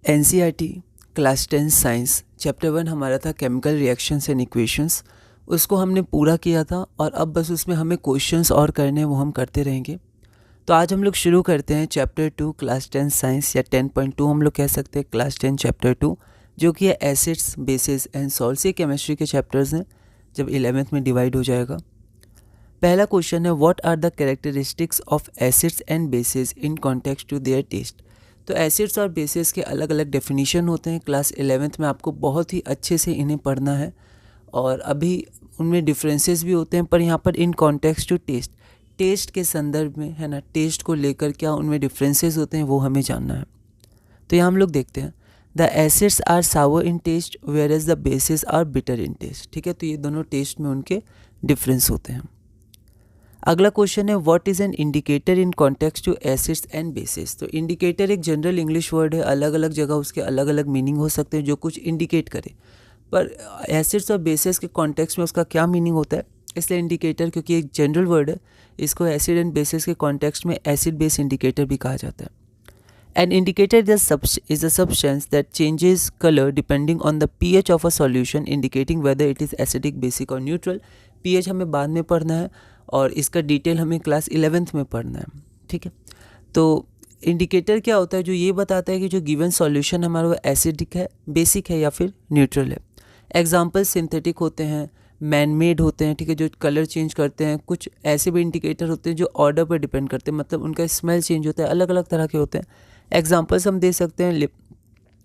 NCERT class 10 science chapter 1 हमारा था chemical reactions and equations. उसको हमने पूरा किया था और अब बस उसमें हमें क्वेश्चंस और करने हैं, वो हम करते रहेंगे। तो आज हम लोग शुरू करते हैं चैप्टर 2 क्लास 10 साइंस या 10.2 हम लोग कह सकते हैं क्लास 10 चैप्टर 2, जो कि है एसिड्स बेसिस एंड सॉल्ट्स। ये केमिस्ट्री के चैप्टर्स हैं, जब 11th में डिवाइड हो जाएगा। पहला क्वेश्चन है what are the characteristics of acids and bases in context to their taste. तो एसिड्स और बेसिस के अलग अलग डेफिनेशन होते हैं। क्लास 11th में आपको बहुत ही अच्छे से इन्हें पढ़ना है और अभी उनमें डिफरेंसेस भी होते हैं, पर यहाँ पर in context to taste, taste के संदर्भ में है ना, टेस्ट को लेकर क्या उनमें डिफरेंसेस होते हैं वो हमें जानना है। तो यहाँ हम लोग देखते हैं the acids are sour in taste whereas the bases are bitter in taste. ठीक है, तो ये दोनों टेस्ट में उनके डिफरेंस होते हैं। अगला क्वेश्चन है what is an indicator in context to acids and bases. तो इंडिकेटर एक जनरल इंग्लिश वर्ड है, अलग अलग जगह उसके अलग अलग मीनिंग हो सकते हैं जो कुछ इंडिकेट करे, पर एसिड्स और बेसिस के कॉन्टेक्स्ट में उसका क्या मीनिंग होता है, इसलिए इंडिकेटर क्योंकि एक जनरल वर्ड है, इसको एसिड एंड बेसिस के कॉन्टेक्स्ट में एसिड बेस इंडिकेटर भी कहा जाता है। An indicator is a substance that changes color depending on the pH of a solution, indicating whether it is acidic, basic or neutral. pH हमें बाद में पढ़ना है और इसका डिटेल हमें क्लास 11th में पढ़ना है। ठीक है, तो इंडिकेटर क्या होता है, जो ये बताता है कि जो गिवन सॉल्यूशन हमारा वो एसिडिक है, बेसिक है या फिर न्यूट्रल है। एग्जाम्पल सिंथेटिक होते हैं, मैन मेड होते हैं, ठीक है, जो कलर चेंज करते हैं। कुछ ऐसे भी इंडिकेटर होते हैं जो ऑर्डर पर डिपेंड करते हैं, मतलब उनका स्मेल चेंज होता है, अलग अलग तरह के होते हैं। एग्जाम्पल्स हम दे सकते हैं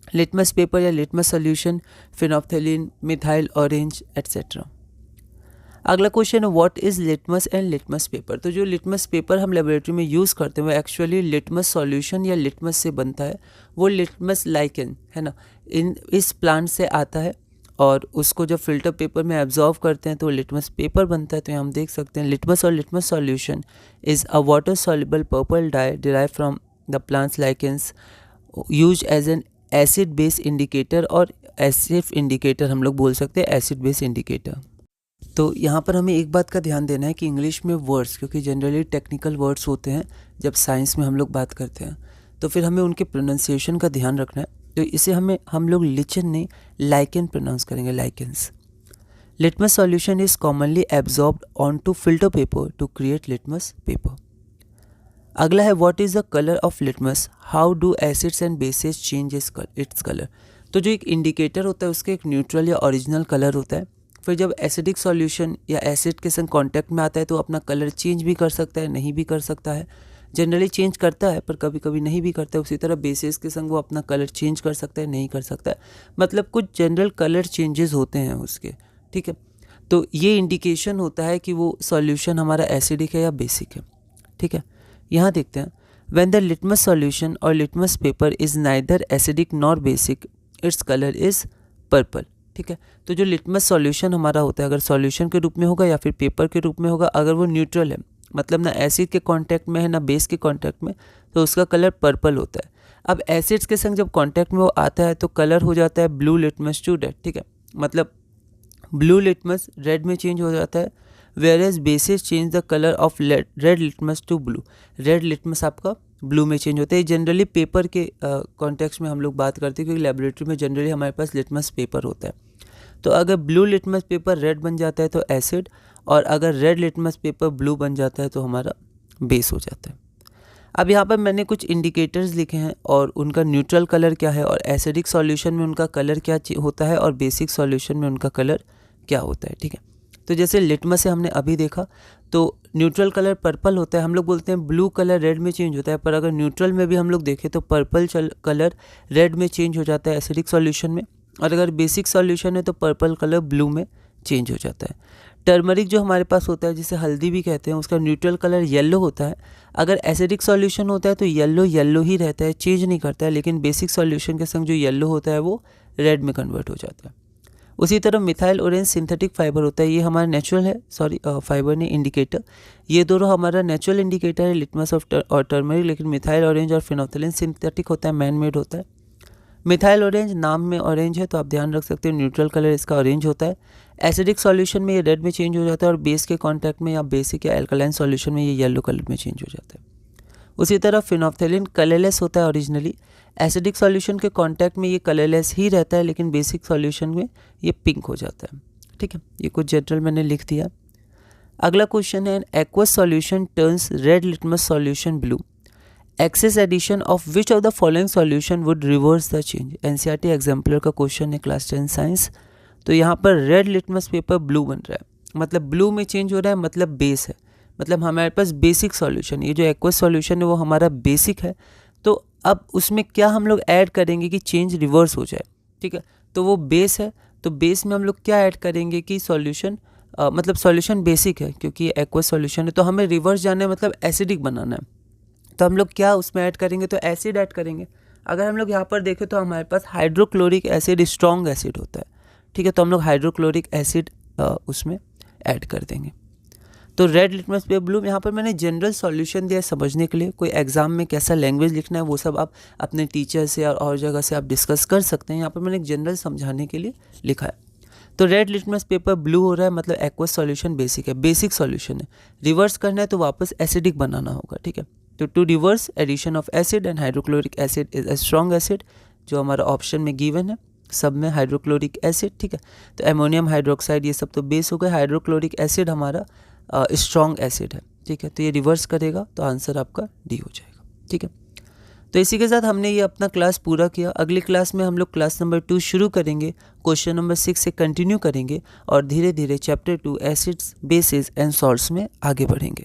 लिटमस पेपर या litmus solution, phenolphthalein, methyl orange etcetera. अगला क्वेश्चन है what is litmus and litmus paper. तो जो लिटमस पेपर हम लेबोरेटरी में यूज़ करते हैं वो एक्चुअली लिटमस सॉल्यूशन या लिटमस से बनता है। वो लिटमस लाइकेन है ना, इस प्लांट से आता है और उसको जब फिल्टर पेपर में एब्जॉर्व करते हैं तो लिटमस पेपर बनता है। तो हम देख सकते हैं लिटमस और litmus solution is a water soluble purple dye derive from the plants lichens use as an acid base indicator, और एसिड इंडिकेटर हम लोग बोल सकते हैं एसिड बेस इंडिकेटर। तो यहाँ पर हमें एक बात का ध्यान देना है कि इंग्लिश में वर्ड्स, क्योंकि जनरली टेक्निकल वर्ड्स होते हैं जब साइंस में हम लोग बात करते हैं, तो फिर हमें उनके प्रोनाउंसिएशन का ध्यान रखना है। तो इसे हम लोग लिचन नहीं लाइकेन प्रोनाउंस करेंगे, lichens. Litmus solution is commonly absorbed on to filter paper to create litmus paper. अगला है what is the colour of litmus, how do acids and bases change its colour. तो जो एक indicator होता है उसके एक न्यूट्रल या ओरिजिनल कलर होता है, फिर जब एसिडिक सॉल्यूशन या एसिड के संग कांटेक्ट में आता है तो अपना कलर चेंज भी कर सकता है, नहीं भी कर सकता है। जनरली चेंज करता है पर कभी कभी नहीं भी करता है। उसी तरह बेसिस के संग वो अपना कलर चेंज कर सकता है, नहीं कर सकता है, मतलब कुछ जनरल कलर चेंजेस होते हैं उसके। ठीक है, तो ये इंडिकेशन होता है कि वो सॉल्यूशन हमारा एसिडिक है या बेसिक है। ठीक है, यहाँ देखते हैं व्हेन द लिटमस सॉल्यूशन और litmus paper is neither acidic nor basic its colour is purple. ठीक है, तो जो लिटमस सॉल्यूशन हमारा होता है, अगर सॉल्यूशन के रूप में होगा या फिर पेपर के रूप में होगा, अगर वो न्यूट्रल है, मतलब ना एसिड के कांटेक्ट में है ना बेस के कांटेक्ट में, तो उसका कलर पर्पल होता है। अब एसिड्स के संग जब कांटेक्ट में वो आता है तो कलर हो जाता है ब्लू लिटमस टू रेड। ठीक है, मतलब ब्लू लिटमस रेड में चेंज हो जाता है, whereas bases change the colour of red litmus to blue. Red litmus आपका ब्लू में चेंज होता है। जनरली पेपर के कॉन्टेक्स्ट में हम लोग बात करते हैं, क्योंकि लेबोरेटरी में जनरली हमारे पास लिटमस पेपर होता है। तो अगर ब्लू लिटमस पेपर रेड बन जाता है तो एसिड, और अगर रेड लिटमस पेपर ब्लू बन जाता है तो हमारा बेस हो जाता है। अब यहाँ पर मैंने कुछ इंडिकेटर्स लिखे हैं और उनका न्यूट्रल कलर क्या है, और एसिडिक सॉल्यूशन में उनका कलर क्या होता है, और बेसिक सॉल्यूशन में उनका कलर क्या होता है। ठीक है, तो जैसे लिटमस से हमने अभी देखा तो न्यूट्रल कलर पर्पल होता है। हम लोग बोलते हैं ब्लू कलर रेड में चेंज होता है, पर अगर न्यूट्रल में भी हम लोग देखें तो पर्पल कलर रेड में चेंज हो जाता है एसिडिक सॉल्यूशन में, और अगर बेसिक सॉल्यूशन है तो पर्पल कलर ब्लू में चेंज हो जाता है। टर्मरिक जो हमारे पास होता है, जिसे हल्दी भी कहते हैं, उसका न्यूट्रल कलर येलो होता है। अगर एसिडिक सॉल्यूशन होता है तो येलो ही रहता है, चेंज नहीं करता है, लेकिन बेसिक सॉल्यूशन के संग जो येलो होता है वो रेड में कन्वर्ट हो जाता है। उसी तरह मिथाइल ऑरेंज सिंथेटिक फाइबर होता है, ये हमारा नेचुरल है, फाइबर नहीं इंडिकेटर। ये दोनों हमारा नेचुरल इंडिकेटर है, लिटमस और टर्मरिक, लेकिन मिथाइल ऑरेंज और फिनोप्थेलिन सिंथेटिक होता है, मैन मेड होता है। मिथाइल ऑरेंज नाम में ऑरेंज है तो आप ध्यान रख सकते हैं न्यूट्रल कलर इसका ऑरेंज होता है। एसिडिक सॉल्यूशन में ये रेड में चेंज हो जाता है, और बेस के कांटेक्ट में या बेसिक या एल्कलाइन सॉल्यूशन में ये येलो कलर में चेंज हो जाता है। उसी तरह फिनोप्थेलिन कलरलेस होता है ओरिजिनली, एसिडिक सॉल्यूशन के कांटेक्ट में ये कलरलेस ही रहता है, लेकिन बेसिक सॉल्यूशन में ये पिंक हो जाता है। ठीक है, ये कुछ जनरल मैंने लिख दिया। अगला क्वेश्चन है, aqueous solution turns red litmus solution blue, excess addition of which of the following solution would reverse the change. NCERT exemplar का क्वेश्चन है क्लास 10 साइंस। तो यहाँ पर रेड लिटमस पेपर ब्लू बन रहा है, मतलब ब्लू में चेंज हो रहा है, मतलब बेस है, मतलब हमारे पास बेसिक सॉल्यूशन, ये जो एक्वस सॉल्यूशन है वो हमारा बेसिक है। तो अब उसमें क्या हम लोग ऐड करेंगे कि चेंज रिवर्स हो जाए। ठीक है, तो वो बेस है, तो बेस में हम लोग क्या ऐड करेंगे कि सॉल्यूशन मतलब सॉल्यूशन बेसिक है क्योंकि एक्वस सॉल्यूशन है, तो हमें रिवर्स जाना है, मतलब एसिडिक बनाना है। तो हम लोग क्या उसमें ऐड करेंगे, तो एसिड ऐड करेंगे। अगर हम लोग यहाँ पर देखें तो हमारे पास हाइड्रोक्लोरिक एसिड स्ट्रॉन्ग एसिड होता है। ठीक है, तो हम लोग हाइड्रोक्लोरिक एसिड उसमें ऐड कर देंगे। तो रेड लिटमस पेपर ब्लू, यहाँ पर मैंने जनरल सॉल्यूशन दिया समझने के लिए। कोई एग्जाम में कैसा लैंग्वेज लिखना है वो सब आप अपने टीचर से और जगह से आप डिस्कस कर सकते हैं। यहाँ पर मैंने एक जनरल समझाने के लिए लिखा है। तो रेड लिटमस पेपर ब्लू हो रहा है, मतलब एक्वस सॉल्यूशन बेसिक है, बेसिक सॉल्यूशन है। रिवर्स करना है तो वापस एसिडिक बनाना होगा। ठीक है, तो to reverse addition of acid and hydrochloric acid is a strong acid, जो हमारा ऑप्शन में गिवन है, सब में हाइड्रोक्लोरिक एसिड। ठीक है, तो एमोनियम हाइड्रोक्साइड ये सब तो बेस हो गए, हाइड्रोक्लोरिक एसिड हमारा स्ट्रॉन्ग एसिड है। ठीक है, तो ये रिवर्स करेगा तो आंसर आपका डी हो जाएगा। ठीक है, तो इसी के साथ हमने ये अपना क्लास पूरा किया। अगली क्लास में हम लोग क्लास नंबर 2 शुरू करेंगे, क्वेश्चन नंबर 6 से कंटिन्यू करेंगे और धीरे धीरे chapter 2 acids, basis and salts में आगे बढ़ेंगे।